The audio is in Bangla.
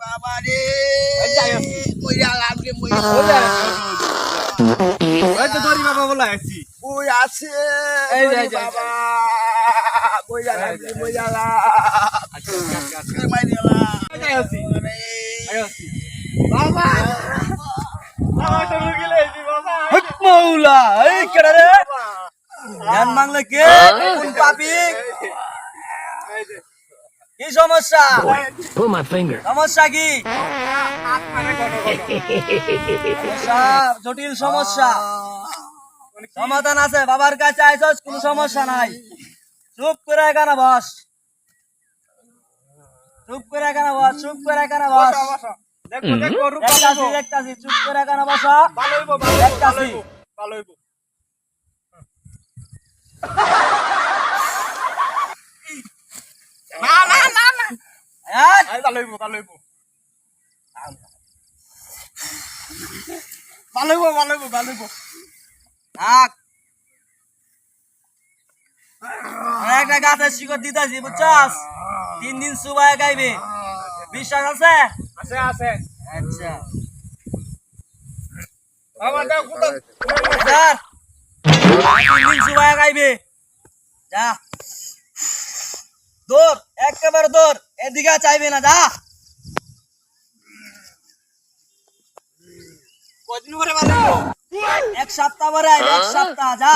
বাবা রে এই যাই আছি। মইরা লাগবে ওই তো তোরি বাবা বলা আছি। ওই আছে এই যে, এই যে, বাবা মইরা লাগবে এই যে, মইরা আচ্ছা আচ্ছা আচ্ছা মাইরা যাই আছি। যাই আছি। বাবা বাবা তো গেলে আছি বাবা। হক মাওলা এই কেডা রে জ্ঞান মাংলে কে কোন পাপি এই যে কি সমস্যা Pull my finger. সমস্যা কি হাত মানে কোন সমস্যা জটিল সমস্যা সমাধান আছে বাবার কাছে আইছস কোনো সমস্যা নাই চুপ করে এখানে বস চুপ করে এখানে বস চুপ করে এখানে বস দেখো দেখো রূপ দেখতাছি দেখতাছি চুপ করে এখানে বস ভালো হইবো ভালো দেখতাছি হইবো ভালো হইবো। না না না না হ্যাঁ আই ভালো হইবো ভালো হইবো ভালো হইবো ভালো হইবো ভালো হইবো। থাক আমি একটা গাছের শিকড় দিতেছি বুঝছস 3 দিন সুবায় গাইবে বিশ্বাস আছে আছে আছে আচ্ছা বাবা দাও কোথাও স্যার 3 দিন সুবায় গাইবে যা দৌড় একেবারে দৌড় এদিকে চাইবে না যা কদিন পরে ভালো হইবো। 1 সপ্তাহ পরে আইবে 1 সপ্তাহ যা